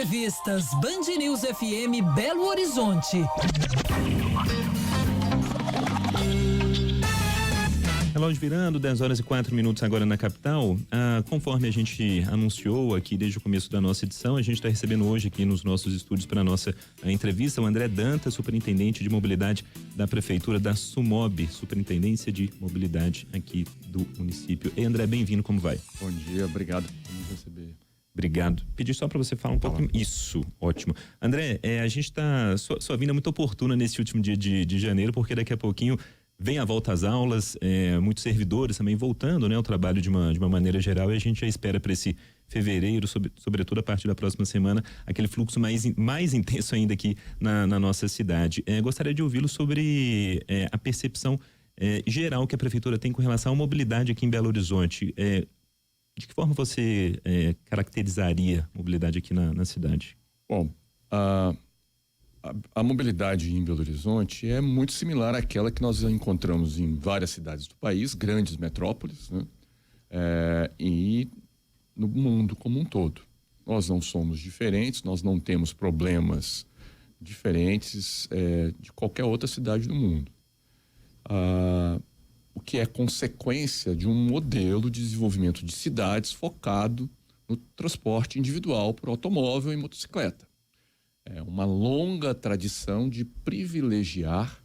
Entrevistas Band News FM Belo Horizonte. Relógio virando, 10h04 agora na capital. Conforme a gente anunciou aqui desde o começo da nossa edição, a gente está recebendo hoje aqui nos nossos estúdios para nossa entrevista o André Dantas, superintendente de mobilidade da Prefeitura da SUMOB, Superintendência de Mobilidade aqui do município. Ei, André, bem-vindo, como vai? Bom dia, obrigado por nos receber. Obrigado. Pedi só para você falar um pouco. Isso, ótimo. André, a gente tá. Sua vinda é muito oportuna nesse último dia de janeiro, porque daqui a pouquinho vem a volta às aulas, muitos servidores também voltando, né, ao trabalho de uma maneira geral, e a gente já espera para esse fevereiro, sobretudo a partir da próxima semana, aquele fluxo mais intenso ainda aqui na nossa cidade. Gostaria de ouvi-lo sobre a percepção geral que a Prefeitura tem com relação à mobilidade aqui em Belo Horizonte. De que forma você caracterizaria a mobilidade aqui na cidade? Bom, a mobilidade em Belo Horizonte é muito similar àquela que nós encontramos em várias cidades do país, grandes metrópoles, né? E no mundo como um todo. Nós não somos diferentes, nós não temos problemas diferentes de qualquer outra cidade do mundo. O que é consequência de um modelo de desenvolvimento de cidades focado no transporte individual por automóvel e motocicleta. É uma longa tradição de privilegiar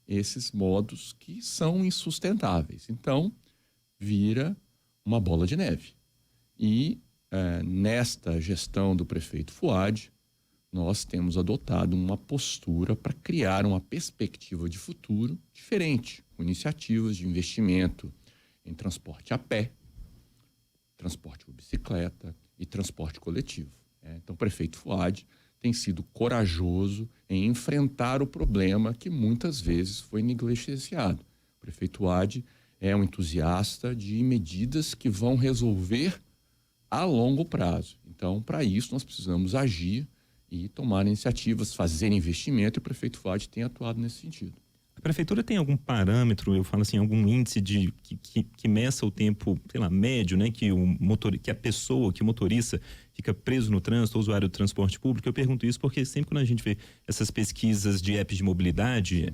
esses modos que são insustentáveis. Então, vira uma bola de neve. E nesta gestão do prefeito Fuad, nós temos adotado uma postura para criar uma perspectiva de futuro diferente, com iniciativas de investimento em transporte a pé, transporte por bicicleta e transporte coletivo. Então, o prefeito Fuad tem sido corajoso em enfrentar o problema que muitas vezes foi negligenciado. O prefeito Fuad é um entusiasta de medidas que vão resolver a longo prazo. Então, para isso, nós precisamos agir e tomar iniciativas, fazer investimento, e o prefeito Fuad tem atuado nesse sentido. A Prefeitura tem algum parâmetro, eu falo assim, algum índice que meça o tempo, sei lá, médio, né? Que a pessoa, que o motorista fica preso no trânsito, usuário do transporte público? Eu pergunto isso porque sempre quando a gente vê essas pesquisas de apps de mobilidade,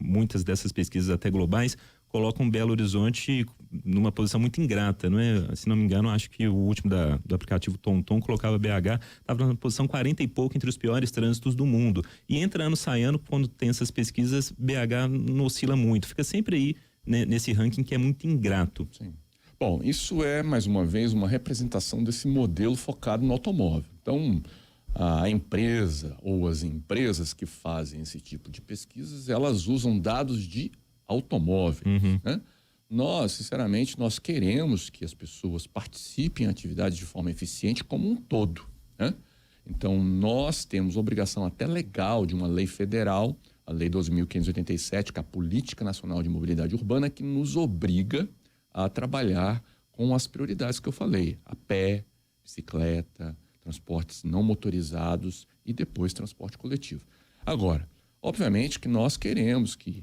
muitas dessas pesquisas até globais, colocam Belo Horizonte numa posição muito ingrata, não é? Se não me engano, acho que o último do aplicativo TomTom colocava BH, estava na posição 40 e pouco entre os piores trânsitos do mundo. E entra ano, sai ano, quando tem essas pesquisas, BH não oscila muito. Fica sempre aí, né, nesse ranking que é muito ingrato. Sim. Bom, isso é, mais uma vez, uma representação desse modelo focado no automóvel. Então, a empresa ou as empresas que fazem esse tipo de pesquisas, elas usam dados de automóvel, né? Nós, sinceramente, nós queremos que as pessoas participem em atividades de forma eficiente como um todo, né? Então, nós temos obrigação até legal de uma lei federal, a Lei 12.587, que é a Política Nacional de Mobilidade Urbana, que nos obriga a trabalhar com as prioridades que eu falei: a pé, bicicleta, transportes não motorizados e depois transporte coletivo. Agora, obviamente que nós queremos que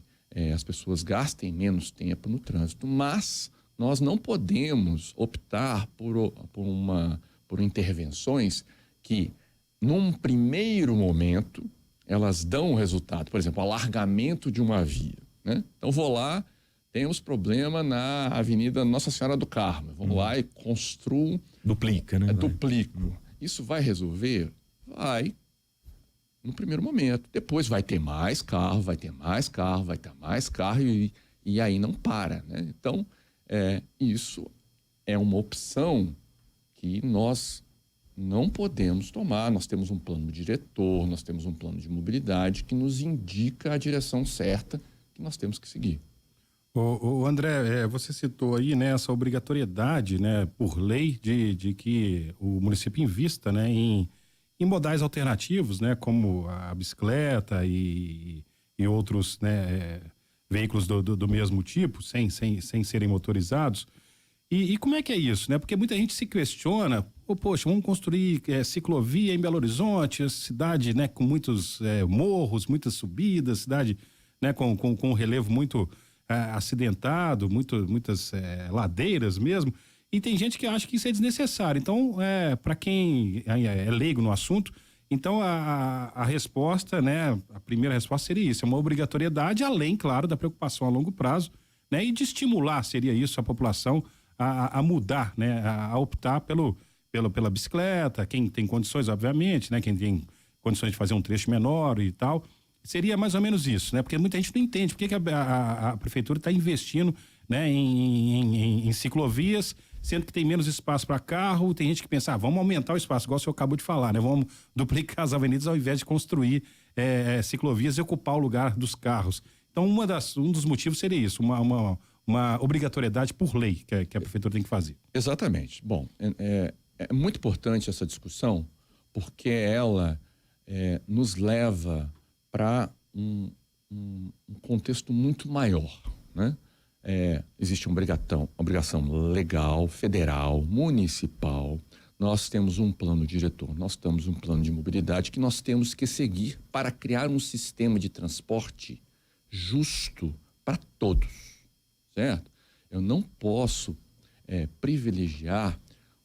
as pessoas gastem menos tempo no trânsito, mas nós não podemos optar por intervenções que, num primeiro momento, elas dão o resultado. Por exemplo, alargamento de uma via, né? Então, vou lá, temos problema na Avenida Nossa Senhora do Carmo. Vamos lá e construo... Duplica, né? Duplico. Isso vai resolver? Vai. No primeiro momento. Depois vai ter mais carro, vai ter mais carro, vai ter mais carro e aí não para, né? Então, isso é uma opção que nós não podemos tomar. Nós temos um plano diretor, nós temos um plano de mobilidade que nos indica a direção certa que nós temos que seguir. O André, você citou aí, né, essa obrigatoriedade, né, por lei de que o município invista, né, em modais alternativos, né, como a bicicleta e outros, né, veículos do mesmo tipo, sem serem motorizados. E como é que é isso, né? Porque muita gente se questiona, poxa, vamos construir ciclovia em Belo Horizonte, cidade, né, com muitos morros, muitas subidas, cidade, né, com um relevo muito acidentado, muitas ladeiras mesmo. E tem gente que acha que isso é desnecessário. Então, para quem é leigo no assunto, então a resposta, né, a primeira resposta seria isso, é uma obrigatoriedade, além, claro, da preocupação a longo prazo, né, e de estimular, seria isso, a população a mudar, né, a optar pela bicicleta, quem tem condições, obviamente, né, quem tem condições de fazer um trecho menor e tal. Seria mais ou menos isso, né? Porque muita gente não entende por que a prefeitura está investindo, né, em ciclovias, sendo que tem menos espaço para carro. Tem gente que pensa, vamos aumentar o espaço, igual o senhor acabou de falar, né? Vamos duplicar as avenidas ao invés de construir ciclovias e ocupar o lugar dos carros. Então, um dos motivos seria isso, uma obrigatoriedade por lei que a prefeitura tem que fazer. Exatamente. Bom, é muito importante essa discussão, porque ela nos leva para um contexto muito maior, né? Existe uma obrigação legal, federal, municipal. Nós temos um plano diretor, nós temos um plano de mobilidade que nós temos que seguir para criar um sistema de transporte justo para todos, certo? Eu não posso privilegiar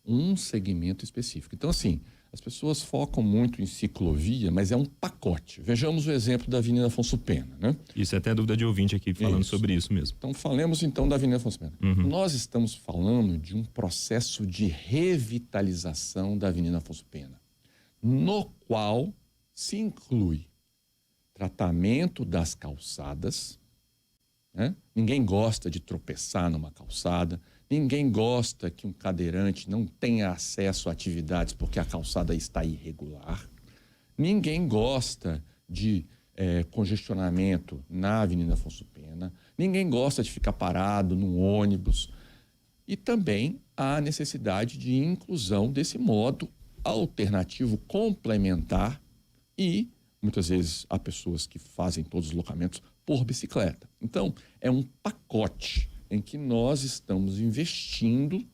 um segmento específico. Então, assim, as pessoas focam muito em ciclovia, mas é um pacote. Vejamos o exemplo da Avenida Afonso Pena, né? Isso é até dúvida de ouvinte aqui falando Isso. sobre isso mesmo. Então, falemos então da Avenida Afonso Pena. Nós estamos falando de um processo de revitalização da Avenida Afonso Pena, no qual se inclui tratamento das calçadas, né? Ninguém gosta de tropeçar numa calçada, ninguém gosta que um cadeirante não tenha acesso a atividades porque a calçada está irregular, ninguém gosta de congestionamento na Avenida Afonso Pena, ninguém gosta de ficar parado num ônibus, e também há necessidade de inclusão desse modo alternativo complementar, e muitas vezes há pessoas que fazem todos os deslocamentos por bicicleta. Então, é um pacote em que nós estamos investindo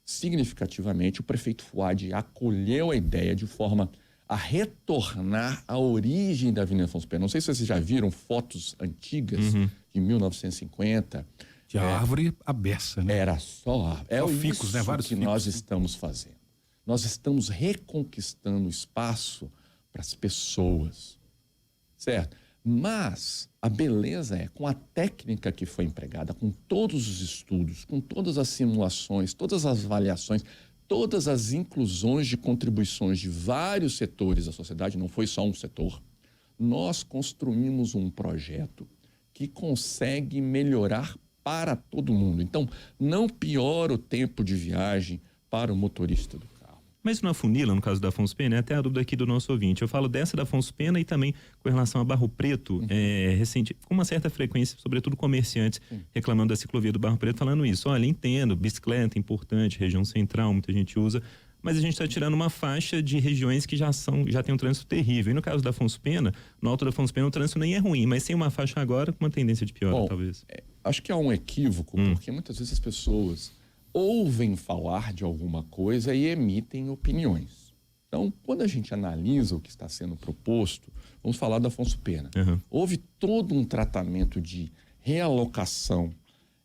significativamente. O prefeito Fouad acolheu a ideia de forma a retornar à origem da Avenida Afonso Pena. Não sei se vocês já viram fotos antigas de 1950. De árvore à beça, né? Era só ficos, isso né? Vários que ficos. nós estamos fazendo. Nós estamos reconquistando espaço para as pessoas, certo? Mas a beleza com a técnica que foi empregada, com todos os estudos, com todas as simulações, todas as avaliações, todas as inclusões de contribuições de vários setores da sociedade, não foi só um setor, nós construímos um projeto que consegue melhorar para todo mundo. Então, não piora o tempo de viagem para o motorista do carro. Mas não afunila, no caso da Afonso Pena, é até a dúvida aqui do nosso ouvinte. Eu falo dessa da Afonso Pena e também com relação a Barro Preto, recente, com uma certa frequência, sobretudo comerciantes, reclamando da ciclovia do Barro Preto, falando isso. Olha, entendo, bicicleta é importante, região central, muita gente usa, mas a gente está tirando uma faixa de regiões que já tem um trânsito terrível. E no caso da Afonso Pena, no alto da Afonso Pena, o trânsito nem é ruim, mas tem uma faixa agora com uma tendência de piora, talvez. Acho que há um equívoco, porque muitas vezes as pessoas ouvem falar de alguma coisa e emitem opiniões. Então, quando a gente analisa o que está sendo proposto, vamos falar da Afonso Pena. Houve todo um tratamento de realocação,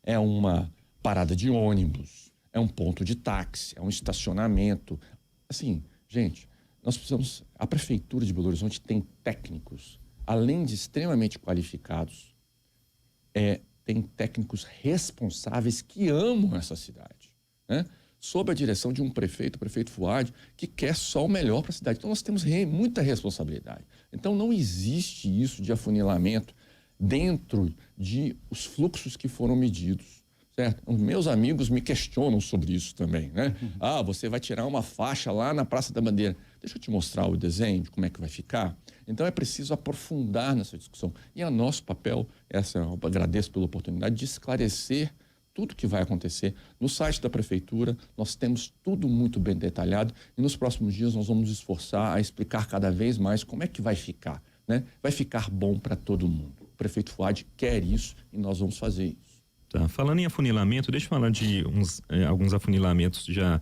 é uma parada de ônibus, é um ponto de táxi, é um estacionamento. Assim, gente, nós precisamos... A Prefeitura de Belo Horizonte tem técnicos, além de extremamente qualificados, tem técnicos responsáveis que amam essa cidade, né? Sob a direção de um prefeito, o prefeito Fouad, que quer só o melhor para a cidade. Então, nós temos muita responsabilidade. Então, não existe isso de afunilamento dentro de os fluxos que foram medidos, certo? Os meus amigos me questionam sobre isso também, né? Você vai tirar uma faixa lá na Praça da Bandeira. Deixa eu te mostrar o desenho de como é que vai ficar. Então, é preciso aprofundar nessa discussão. E é nosso papel, eu agradeço pela oportunidade de esclarecer tudo que vai acontecer. No site da Prefeitura, nós temos tudo muito bem detalhado e nos próximos dias nós vamos nos esforçar a explicar cada vez mais como é que vai ficar, né? Vai ficar bom para todo mundo. O prefeito Fouad quer isso e nós vamos fazer isso. Tá, falando em afunilamento, deixa eu falar de alguns afunilamentos já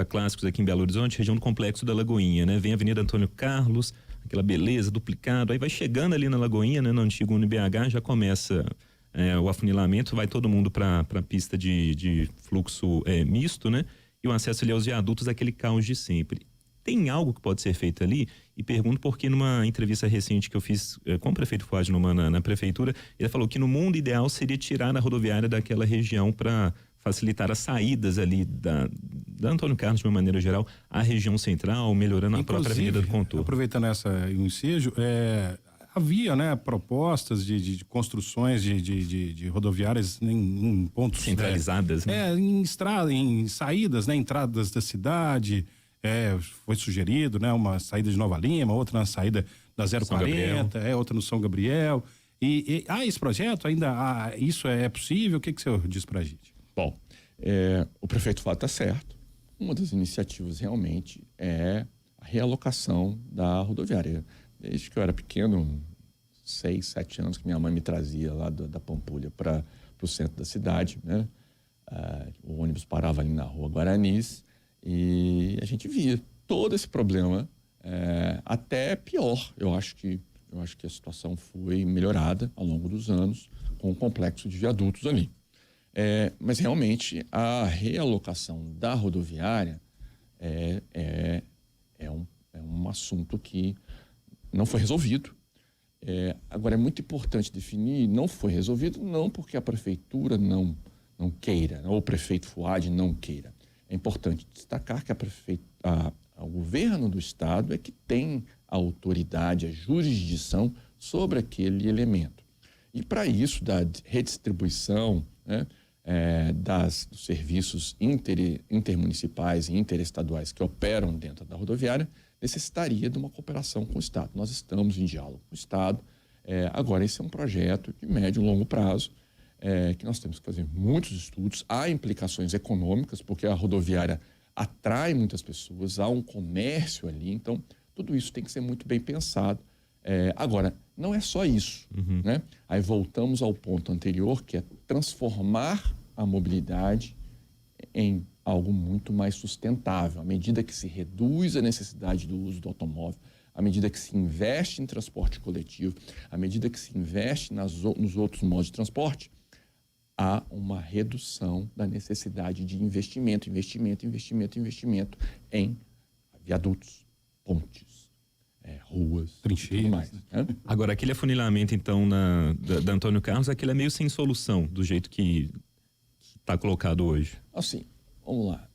clássicos aqui em Belo Horizonte, região do Complexo da Lagoinha, né? Vem a Avenida Antônio Carlos, aquela beleza, duplicado, aí vai chegando ali na Lagoinha, né? No antigo UniBH, já começa o afunilamento, vai todo mundo para a pista de fluxo misto, né? e o acesso ali aos viadutos, aquele caos de sempre. Tem algo que pode ser feito ali? E pergunto porque numa entrevista recente que eu fiz com o prefeito Fuad Numan na prefeitura, ele falou que no mundo ideal seria tirar a rodoviária daquela região para facilitar as saídas ali da Antônio Carlos, de uma maneira geral, à região central, melhorando a própria Avenida do Contorno. Aproveitando o ensejo, havia, né, propostas de construções de rodoviárias em pontos centralizadas, né? Em saídas, né, entradas da cidade. Foi sugerido, né, uma saída de Nova Lima, outra na saída da 040, outra no São Gabriel. E esse projeto ainda, isso é possível? O que o senhor diz pra gente? Bom, o prefeito Flávio está certo. Uma das iniciativas realmente é a realocação da rodoviária. Desde que eu era pequeno, 6, 7 anos, que minha mãe me trazia lá da Pampulha para o centro da cidade, né? O ônibus parava ali na rua Guaranis e a gente via todo esse problema, até pior. Eu acho que a situação foi melhorada ao longo dos anos com o complexo de viadutos ali. Mas realmente a realocação da rodoviária é um assunto que não foi resolvido. Agora é muito importante definir, não foi resolvido não porque a prefeitura não queira, ou o prefeito Fuad não queira. É importante destacar que o governo do estado é que tem a autoridade, a jurisdição sobre aquele elemento. E para isso, da redistribuição, né, dos serviços intermunicipais e interestaduais que operam dentro da rodoviária, necessitaria de uma cooperação com o Estado. Nós estamos em diálogo com o Estado. Agora, esse é um projeto de médio e longo prazo, que nós temos que fazer muitos estudos. Há implicações econômicas, porque a rodoviária atrai muitas pessoas, há um comércio ali, então tudo isso tem que ser muito bem pensado. Agora, não é só isso, né? Aí voltamos ao ponto anterior, que é transformar a mobilidade em algo muito mais sustentável. À medida que se reduz a necessidade do uso do automóvel, à medida que se investe em transporte coletivo, à medida que se investe nos outros modos de transporte, há uma redução da necessidade de investimento em viadutos, pontes, ruas, trincheiras, tudo mais, né? Agora, aquele afunilamento, então, da Antônio Carlos, aquele é meio sem solução, do jeito que está colocado hoje. Assim, vamos lá.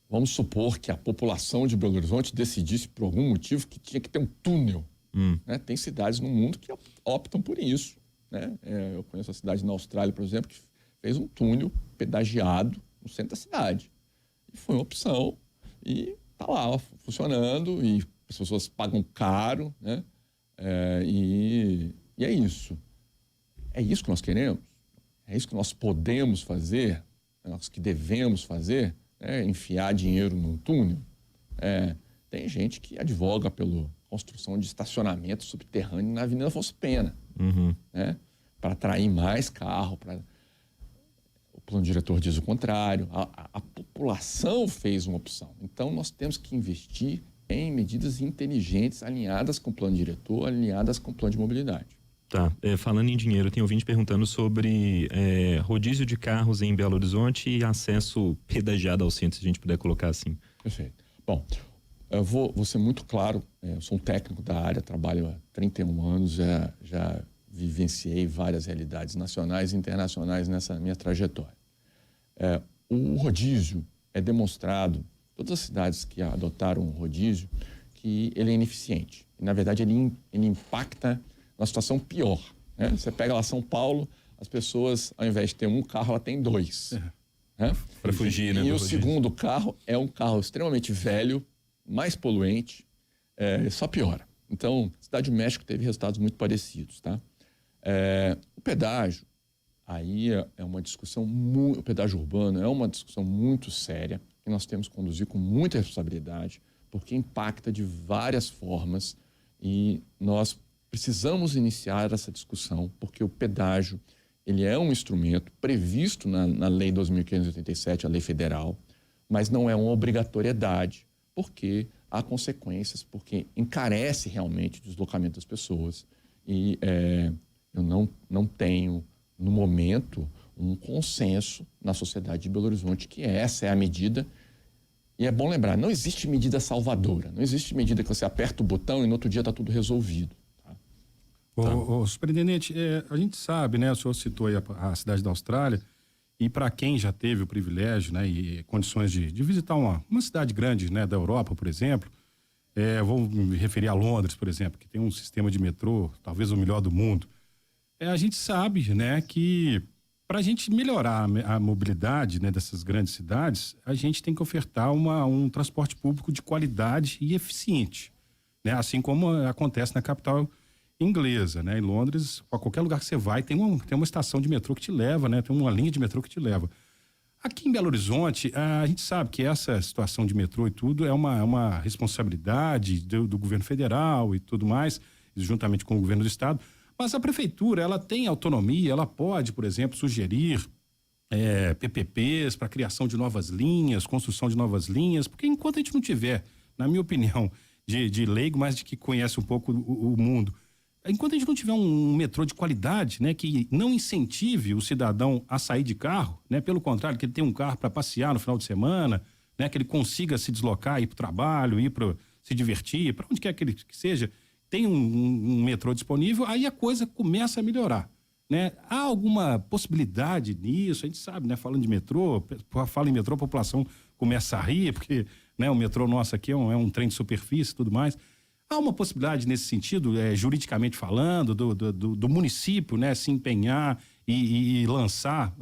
Vamos supor que a população de Belo Horizonte decidisse, por algum motivo, que tinha que ter um túnel. Né? Tem cidades no mundo que optam por isso. Né? Eu conheço a cidade na Austrália, por exemplo, que fez um túnel pedagiado no centro da cidade. E foi uma opção e está lá funcionando e as pessoas pagam caro, né? E é isso. É isso que nós queremos? É isso que nós podemos fazer? É nós que devemos fazer? Enfiar dinheiro num túnel? Tem gente que advoga pela construção de estacionamento subterrâneo na Avenida Afonso Pena, né? Para atrair mais carro. O plano diretor diz o contrário. A população fez uma opção. Então, nós temos que investir em medidas inteligentes, alinhadas com o plano diretor, alinhadas com o plano de mobilidade. Tá. Falando em dinheiro, tem ouvinte perguntando sobre rodízio de carros em Belo Horizonte e acesso pedagiado ao centro, se a gente puder colocar assim. Perfeito. Bom, eu vou ser muito claro. Eu sou um técnico da área, trabalho há 31 anos, já vivenciei várias realidades nacionais e internacionais nessa minha trajetória. O rodízio é demonstrado, todas as cidades que adotaram o rodízio, que ele é ineficiente. E, na verdade, ele impacta numa situação pior. Né? Você pega lá São Paulo, as pessoas, ao invés de ter um carro, ela tem 2. Né? Para fugir, né? E o segundo carro é um carro extremamente velho, mais poluente, só piora. Então, Cidade do México teve resultados muito parecidos, tá? O pedágio, aí é uma discussão, o pedágio urbano é uma discussão muito séria, que nós temos que conduzir com muita responsabilidade, porque impacta de várias formas e nós precisamos iniciar essa discussão, porque o pedágio, ele é um instrumento previsto na Lei 2.587, a lei federal, mas não é uma obrigatoriedade, porque há consequências, porque encarece realmente o deslocamento das pessoas. E eu não tenho, no momento, um consenso na sociedade de Belo Horizonte que essa é a medida. E é bom lembrar, não existe medida salvadora, não existe medida que você aperta o botão e no outro dia está tudo resolvido. Tá? Ô, superintendente, a gente sabe, né? O senhor citou aí a cidade da Austrália, e para quem já teve o privilégio, né, e condições de visitar uma cidade grande, né, da Europa, por exemplo, vou me referir a Londres, por exemplo, que tem um sistema de metrô, talvez o melhor do mundo. A gente sabe, né, que para a gente melhorar a mobilidade, né, dessas grandes cidades, a gente tem que ofertar um transporte público de qualidade e eficiente, né, assim como acontece na capital inglesa, né? Em Londres, para qualquer lugar que você vai, tem uma estação de metrô que te leva, né? Tem uma linha de metrô que te leva. Aqui em Belo Horizonte, a gente sabe que essa situação de metrô e tudo é uma responsabilidade do governo federal e tudo mais, juntamente com o governo do estado, mas a prefeitura, ela tem autonomia, ela pode, por exemplo, sugerir PPPs para criação de novas linhas, construção de novas linhas, porque enquanto a gente não tiver, na minha opinião, de leigo, mas de que conhece um pouco o mundo, enquanto a gente não tiver um metrô de qualidade, né, que não incentive o cidadão a sair de carro, né, pelo contrário, que ele tenha um carro para passear no final de semana, né, que ele consiga se deslocar, ir para o trabalho, se divertir, para onde quer que ele que seja, tem um metrô disponível, aí a coisa começa a melhorar, né? Há alguma possibilidade nisso? A gente sabe, né, falando de metrô, fala em metrô, a população começa a rir, porque, né, o metrô nosso aqui é um trem de superfície e tudo mais. Há uma possibilidade nesse sentido, juridicamente falando, do município, né, se empenhar e lançar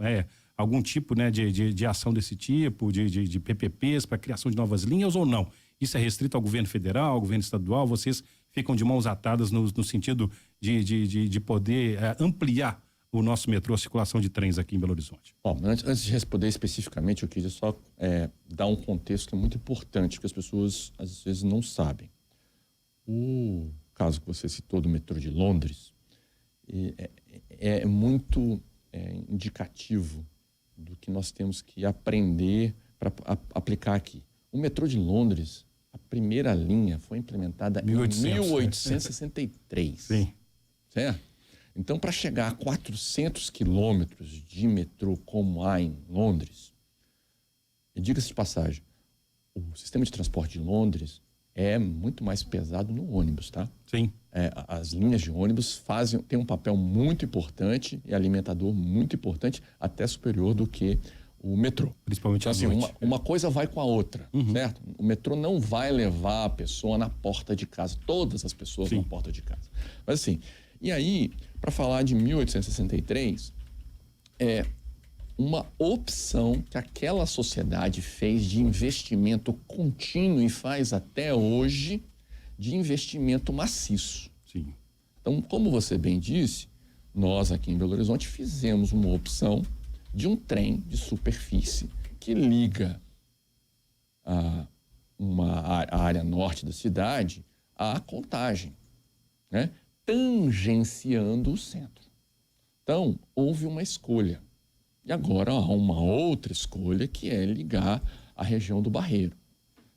algum tipo, né, de ação desse tipo, de PPPs para criação de novas linhas ou não? Isso é restrito ao governo federal, ao governo estadual? Vocês ficam de mãos atadas no sentido de poder ampliar o nosso metrô, a circulação de trens aqui em Belo Horizonte? Bom, antes de responder especificamente, eu queria só dar um contexto muito importante que as pessoas às vezes não sabem. O caso que você citou do metrô de Londres é muito indicativo do que nós temos que aprender para aplicar aqui. O metrô de Londres, a primeira linha foi implementada em 1863. Sim. Certo? Então, para chegar a 400 quilômetros de metrô como há em Londres, e diga-se de passagem, o sistema de transporte de Londres é muito mais pesado no ônibus, tá? Sim. As linhas de ônibus têm um papel muito importante e alimentador muito importante, até superior do que o metrô. Principalmente então, assim, uma coisa vai com a outra, certo? O metrô não vai levar a pessoa na porta de casa, todas as pessoas na porta de casa. Mas assim, e aí, para falar de 1863, uma opção que aquela sociedade fez de investimento contínuo e faz até hoje de investimento maciço. Sim. Então, como você bem disse, nós aqui em Belo Horizonte fizemos uma opção de um trem de superfície que liga a área norte da cidade à Contagem, né? Tangenciando o centro. Então, houve uma escolha. E agora há uma outra escolha, que é ligar a região do Barreiro.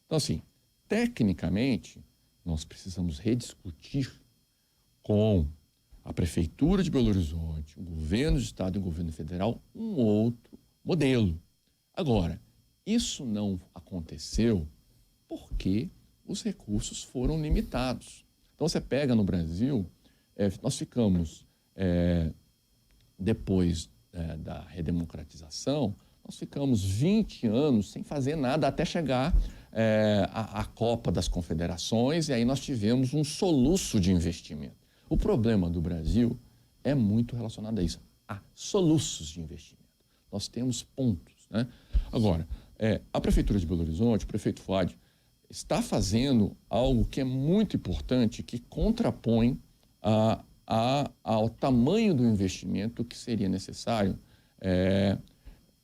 Então, assim, tecnicamente, nós precisamos rediscutir com a Prefeitura de Belo Horizonte, o governo do Estado e o governo federal, um outro modelo. Agora, isso não aconteceu porque os recursos foram limitados. Então, você pega no Brasil, nós ficamos, depois da redemocratização, nós ficamos 20 anos sem fazer nada até chegar a Copa das Confederações, e aí nós tivemos um soluço de investimento. O problema do Brasil é muito relacionado a isso, a soluços de investimento. Nós temos pontos, né? Agora, a Prefeitura de Belo Horizonte, o prefeito Fuad, está fazendo algo que é muito importante, que contrapõe ao tamanho do investimento que seria necessário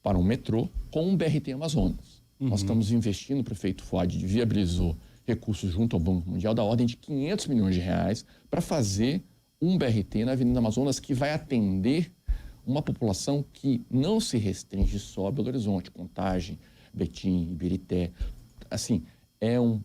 para um metrô com um BRT Amazonas. Nós estamos investindo, o prefeito Fuad viabilizou recursos junto ao Banco Mundial da ordem de 500 milhões de reais para fazer um BRT na Avenida Amazonas que vai atender uma população que não se restringe só a Belo Horizonte, Contagem, Betim, Ibirité. Assim, é um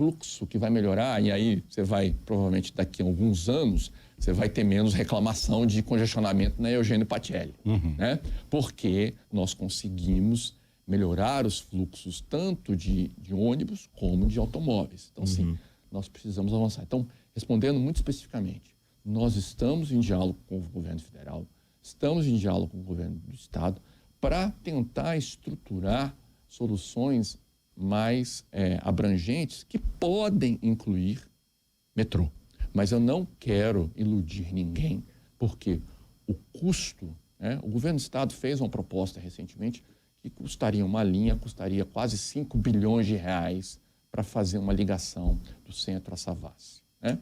fluxo que vai melhorar, e aí você vai, provavelmente daqui a alguns anos, você vai ter menos reclamação de congestionamento na Eugênio Pacelli, né? Porque nós conseguimos melhorar os fluxos tanto de ônibus como de automóveis. Então, sim, nós precisamos avançar. Então, respondendo muito especificamente, nós estamos em diálogo com o governo federal, estamos em diálogo com o governo do estado para tentar estruturar soluções mais abrangentes que podem incluir metrô. Mas eu não quero iludir ninguém, porque o custo, né? O governo do estado fez uma proposta recentemente que uma linha custaria quase 5 bilhões de reais para fazer uma ligação do centro a Savassi, né?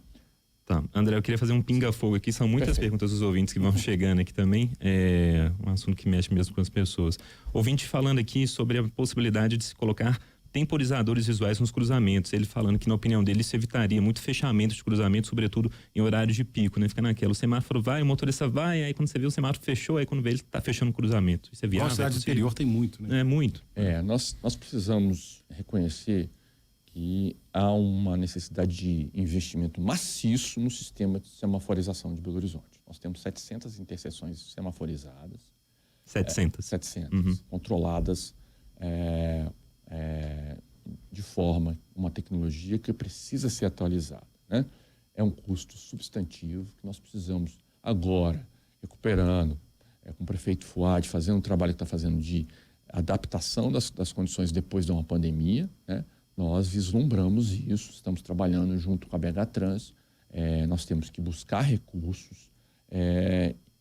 Tá. André, eu queria fazer um pinga-fogo aqui. São muitas perguntas dos ouvintes que vão chegando aqui também. É um assunto que mexe mesmo com as pessoas. Ouvinte falando aqui sobre a possibilidade de se colocar temporizadores visuais nos cruzamentos. Ele falando que, na opinião dele, isso evitaria muito fechamento de cruzamento, sobretudo em horários de pico, né? Fica naquela, o semáforo vai, o motorista vai, aí quando você vê o semáforo fechou, aí quando vê ele está fechando o cruzamento. Isso é viável? Na cidade interior tem muito, né? É, muito. Nós precisamos reconhecer que há uma necessidade de investimento maciço no sistema de semaforização de Belo Horizonte. Nós temos 700 interseções semaforizadas. 700. Controladas de forma, uma tecnologia que precisa ser atualizada, né? É um custo substantivo que nós precisamos agora, recuperando, com o prefeito Fuad, fazendo um trabalho que está fazendo de adaptação das condições depois de uma pandemia, né? Nós vislumbramos isso, estamos trabalhando junto com a BH Trans, nós temos que buscar recursos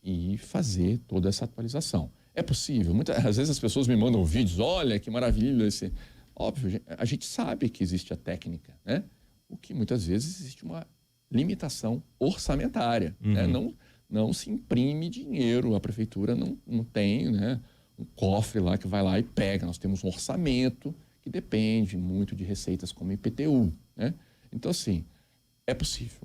e fazer toda essa atualização. É possível. Às vezes as pessoas me mandam vídeos, olha que maravilha esse... Óbvio, a gente sabe que existe a técnica, né? O que muitas vezes existe uma limitação orçamentária, né? Não se imprime dinheiro, a prefeitura não tem, né, um cofre lá que vai lá e pega. Nós temos um orçamento que depende muito de receitas como IPTU, né? Então, assim, é possível.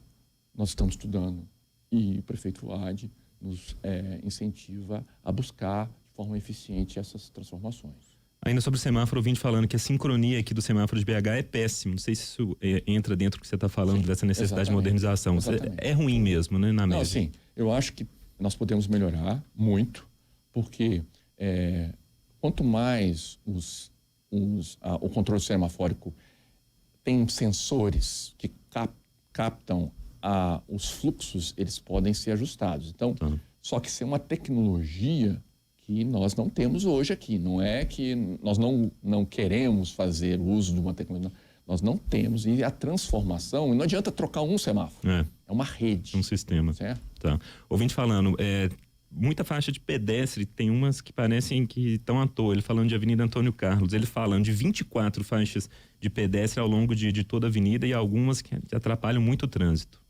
Nós estamos estudando e o prefeito Fuad nos incentiva a buscar de forma eficiente essas transformações. Ainda sobre o semáforo, ouvinte falando que a sincronia aqui do semáforo de BH é péssimo. Não sei se isso entra dentro do que você está falando. Sim, dessa necessidade de modernização. É ruim mesmo, né, na média? Não, sim. Eu acho que nós podemos melhorar muito, porque quanto mais o controle semafórico tem sensores que captam os fluxos, eles podem ser ajustados. Então, só que isso é uma tecnologia que nós não temos hoje aqui. Não é que nós não queremos fazer uso de uma tecnologia. Nós não temos. E a transformação, não adianta trocar um semáforo. É uma rede. Um sistema. Certo? Tá. Ouvinte falando, muita faixa de pedestre, tem umas que parecem que estão à toa. Ele falando de Avenida Antônio Carlos, ele falando de 24 faixas de pedestre ao longo de toda a avenida e algumas que atrapalham muito o trânsito.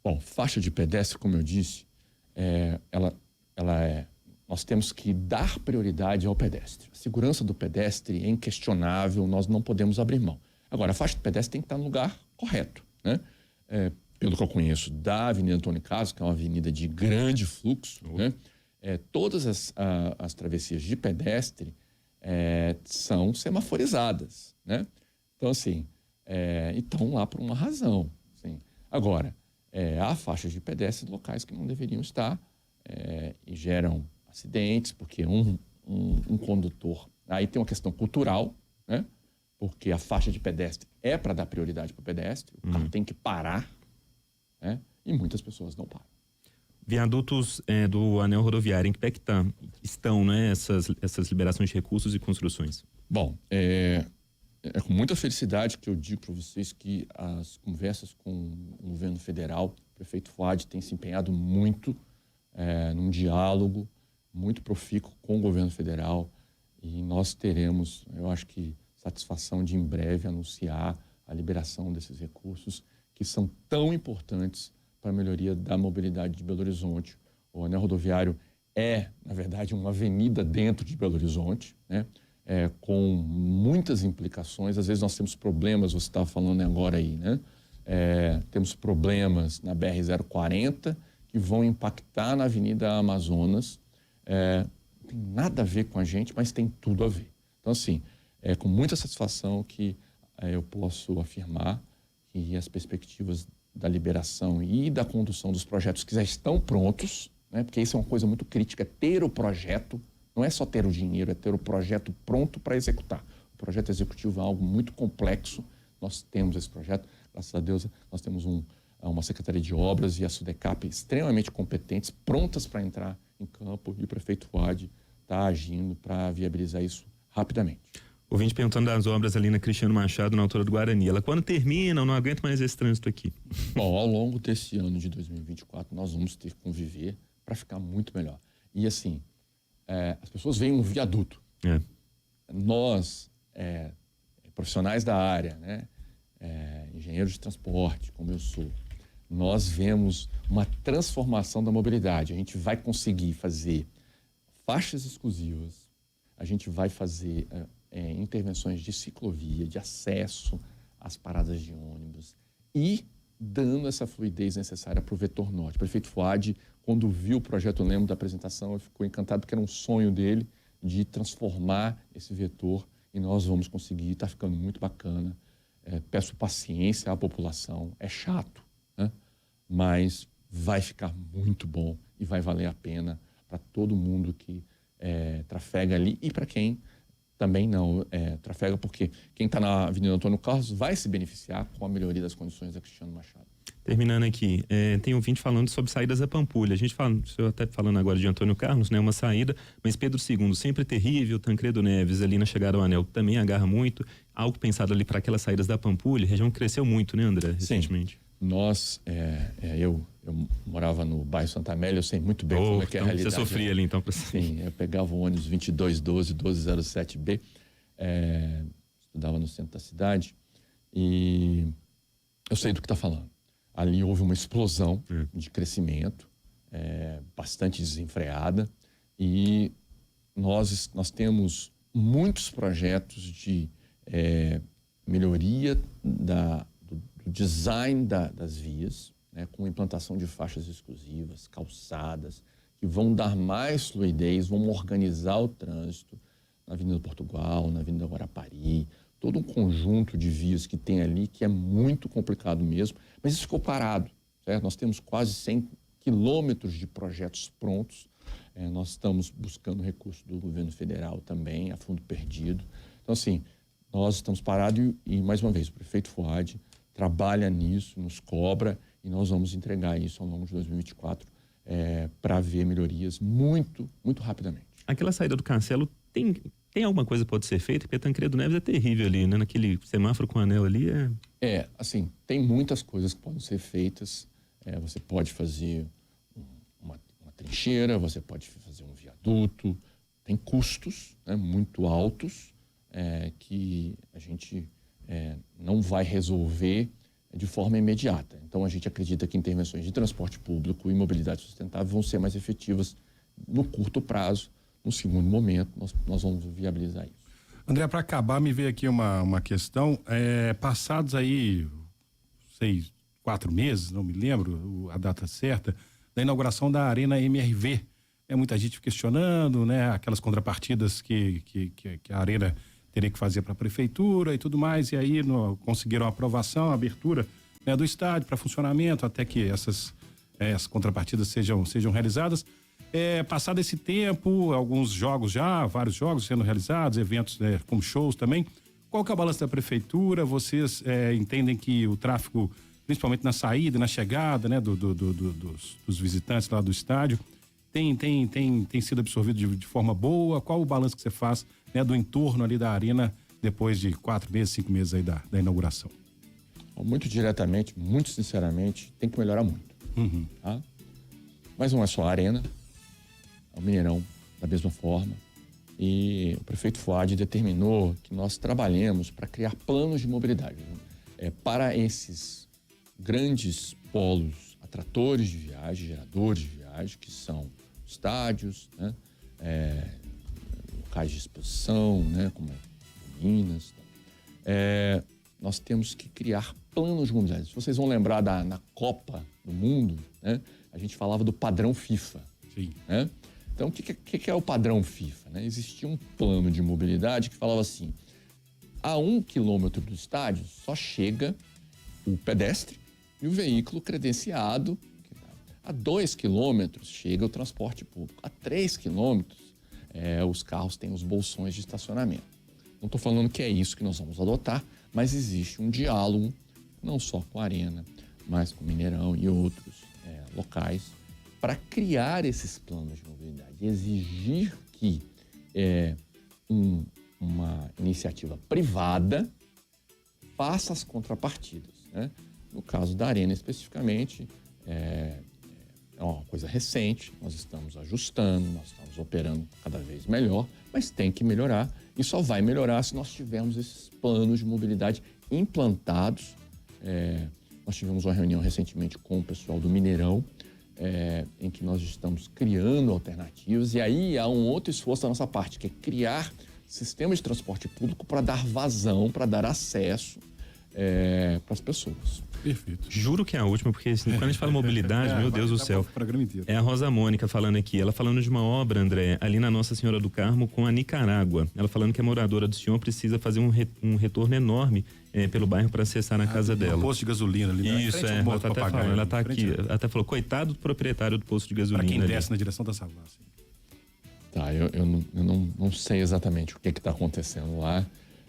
Bom, faixa de pedestre, como eu disse, nós temos que dar prioridade ao pedestre. A segurança do pedestre é inquestionável, nós não podemos abrir mão. Agora, a faixa de pedestre tem que estar no lugar correto, né? Pelo que eu conheço da Avenida Antônio Carlos, que é uma avenida de grande fluxo, né? Todas as travessias de pedestre são semaforizadas, né? Então, assim, estão lá por uma razão. Assim. Agora, há faixas de pedestre em locais que não deveriam estar e geram acidentes, porque um condutor... Aí tem uma questão cultural, né? Porque a faixa de pedestre é para dar prioridade para o pedestre, o carro tem que parar, né? E muitas pessoas não param. Viadutos do anel rodoviário, em que pé que estão, né, essas liberações de recursos e construções? Bom, é com muita felicidade que eu digo para vocês que as conversas com o governo federal, o prefeito Fuad tem se empenhado muito num diálogo muito profícuo com o governo federal, e nós teremos, eu acho que, satisfação de em breve anunciar a liberação desses recursos que são tão importantes para a melhoria da mobilidade de Belo Horizonte. O anel rodoviário na verdade, uma avenida dentro de Belo Horizonte, né? Com muitas implicações. Às vezes nós temos problemas, você estava falando agora aí, né? Temos problemas na BR-040 que vão impactar na Avenida Amazonas. Não tem nada a ver com a gente, mas tem tudo a ver. Então, assim, com muita satisfação que eu posso afirmar que as perspectivas da liberação e da condução dos projetos que já estão prontos, né, porque isso é uma coisa muito crítica, ter o projeto, não é só ter o dinheiro, é ter o projeto pronto para executar. O projeto executivo é algo muito complexo, nós temos esse projeto, graças a Deus nós temos uma Secretaria de Obras e a SUDECAP extremamente competentes, prontas para entrar em campo, e o prefeito Fuad está agindo para viabilizar isso rapidamente. Ouvinte perguntando das obras ali na Cristiano Machado, na altura do Guarani. Ela, quando termina, eu não aguento mais esse trânsito aqui. Bom, ao longo desse ano de 2024, nós vamos ter que conviver para ficar muito melhor. E assim, as pessoas veem um viaduto. Nós, profissionais da área, né, engenheiros de transporte, como eu sou, nós vemos uma transformação da mobilidade. A gente vai conseguir fazer faixas exclusivas, a gente vai fazer intervenções de ciclovia, de acesso às paradas de ônibus e dando essa fluidez necessária para o vetor norte. O prefeito Fuad, quando viu o projeto, eu lembro da apresentação, ele ficou encantado porque era um sonho dele de transformar esse vetor e nós vamos conseguir, está ficando muito bacana. Peço paciência à população, é chato, né? Mas vai ficar muito bom e vai valer a pena para todo mundo que trafega ali e para quem também não trafega, porque quem está na Avenida Antônio Carlos vai se beneficiar com a melhoria das condições da Cristiano Machado. Terminando aqui, tem ouvinte falando sobre saídas da Pampulha. A gente fala, o senhor até falando agora de Antônio Carlos, né, uma saída, mas Pedro II, sempre terrível, Tancredo Neves ali na chegada ao Anel também agarra muito. Algo pensado ali para aquelas saídas da Pampulha, a região cresceu muito, né, André, recentemente? Sim. Nós, eu morava no bairro Santa Amélia, eu sei muito bem como é que é a realidade. Você sofria ali então para Sim, eu pegava o ônibus 2212, 1207B, estudava no centro da cidade e eu sei do que está falando. Ali houve uma explosão de crescimento, bastante desenfreada, e nós temos muitos projetos de melhoria do design das vias, né, com implantação de faixas exclusivas, calçadas, que vão dar mais fluidez, vão organizar o trânsito na Avenida Portugal, na Avenida Guarapari, todo um conjunto de vias que tem ali que é muito complicado mesmo, mas isso ficou parado, certo? Nós temos quase 100 quilômetros de projetos prontos, nós estamos buscando recurso do governo federal também, a fundo perdido. Então, assim, nós estamos parados e mais uma vez, o prefeito Fuad trabalha nisso, nos cobra e nós vamos entregar isso ao longo de 2024 para ver melhorias muito, muito rapidamente. Aquela saída do Cancelo tem alguma coisa que pode ser feita? Porque Tancredo Neves é terrível ali, né? Naquele semáforo com o anel ali assim, tem muitas coisas que podem ser feitas. Você pode fazer uma trincheira, você pode fazer um viaduto. Tem custos, né, muito altos que a gente não vai resolver de forma imediata. Então, a gente acredita que intervenções de transporte público e mobilidade sustentável vão ser mais efetivas no curto prazo. No segundo momento, nós vamos viabilizar isso. André, para acabar, me veio aqui uma questão. Passados aí 4 meses, não me lembro a data certa, da inauguração da Arena MRV. Muita gente questionando, né, aquelas contrapartidas que a Arena teria que fazer para a prefeitura e tudo mais, e aí conseguiram a aprovação, a abertura, né, do estádio para funcionamento, até que essas contrapartidas sejam realizadas. Passado esse tempo, alguns jogos já, vários jogos sendo realizados, eventos como shows também. Qual que é o balanço da prefeitura? Vocês entendem que o tráfego, principalmente na saída, na chegada, né, dos visitantes lá do estádio, tem sido absorvido de forma boa? Qual o balanço que você faz, né, do entorno ali da arena depois de 4 meses, 5 meses aí da inauguração? Muito diretamente, muito sinceramente, tem que melhorar muito. Tá? Mas não é só a arena, é o Mineirão da mesma forma. E o prefeito Fuad determinou que nós trabalhemos para criar planos de mobilidade para esses grandes polos atratores de viagem, geradores de viagem, que são estádios, né, locais de exposição, né, como Minas. Nós temos que criar planos de mobilidade. Se vocês vão lembrar na Copa do Mundo, né, a gente falava do padrão FIFA. Sim. Né? Então, o que é o padrão FIFA? Né? Existia um plano de mobilidade que falava assim: a 1 quilômetro do estádio só chega o pedestre e o veículo credenciado. A 2 quilômetros chega o transporte público. A 3 quilômetros, os carros têm os bolsões de estacionamento. Não estou falando que é isso que nós vamos adotar, mas existe um diálogo, não só com a Arena, mas com o Mineirão e outros locais, para criar esses planos de mobilidade. Exigir que uma iniciativa privada faça as contrapartidas, né? No caso da Arena, especificamente, é uma coisa recente, nós estamos ajustando, nós estamos operando cada vez melhor, mas tem que melhorar e só vai melhorar se nós tivermos esses planos de mobilidade implantados. Nós tivemos uma reunião recentemente com o pessoal do Mineirão, em que nós estamos criando alternativas, e aí há um outro esforço da nossa parte, que é criar sistemas de transporte público para dar vazão, para dar acesso para as pessoas. Perfeito. Juro que é a última, porque assim, quando a gente fala mobilidade, meu Deus do céu. O programa inteiro. É a Rosa Mônica falando aqui. Ela falando de uma obra, André, ali na Nossa Senhora do Carmo com a Nicarágua. Ela falando que a moradora do senhor precisa fazer um retorno enorme pelo bairro para acessar na casa dela. Um posto de gasolina ali, né? Isso, Frente ao ela posto tá até Papagaio, falando, ela tá frente aqui. Ela até falou, coitado do proprietário do posto de gasolina. Para quem ali. desce na direção da Savassi. Tá, eu não sei exatamente o que está acontecendo lá.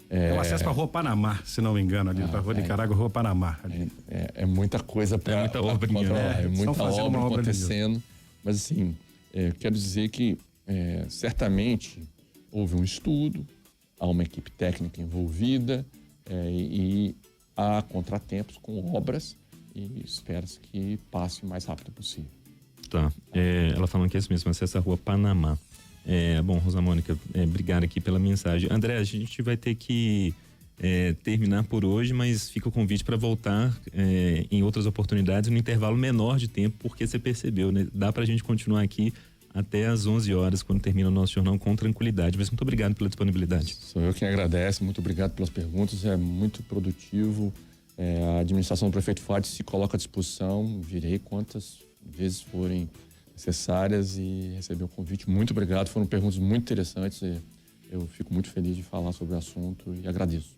É o acesso para a Rua Panamá, se não me engano, ali para a Rua Nicarágua, Rua Panamá. Ali. É muita coisa para muita obrinha, controlar, né? é muita Estão fazendo obra uma obra ali acontecendo. Mas assim, quero dizer que certamente houve um estudo, há uma equipe técnica envolvida e há contratempos com obras e espera-se que passe o mais rápido possível. Tá. Ela falando que é isso mesmo, acesso à Rua Panamá. Bom, Rosa Mônica, obrigado aqui pela mensagem. André, a gente vai ter que terminar por hoje, mas fica o convite para voltar em outras oportunidades, no intervalo menor de tempo, porque você percebeu, né? Dá pra gente continuar aqui até às 11 horas, quando termina o nosso jornal, com tranquilidade. Mas muito obrigado pela disponibilidade. Sou eu quem agradece, muito obrigado pelas perguntas, é muito produtivo. A administração do prefeito Fábio se coloca à disposição, virei quantas vezes forem necessárias e receber o convite. Muito obrigado, foram perguntas muito interessantes. Eu fico muito feliz de falar sobre o assunto e agradeço.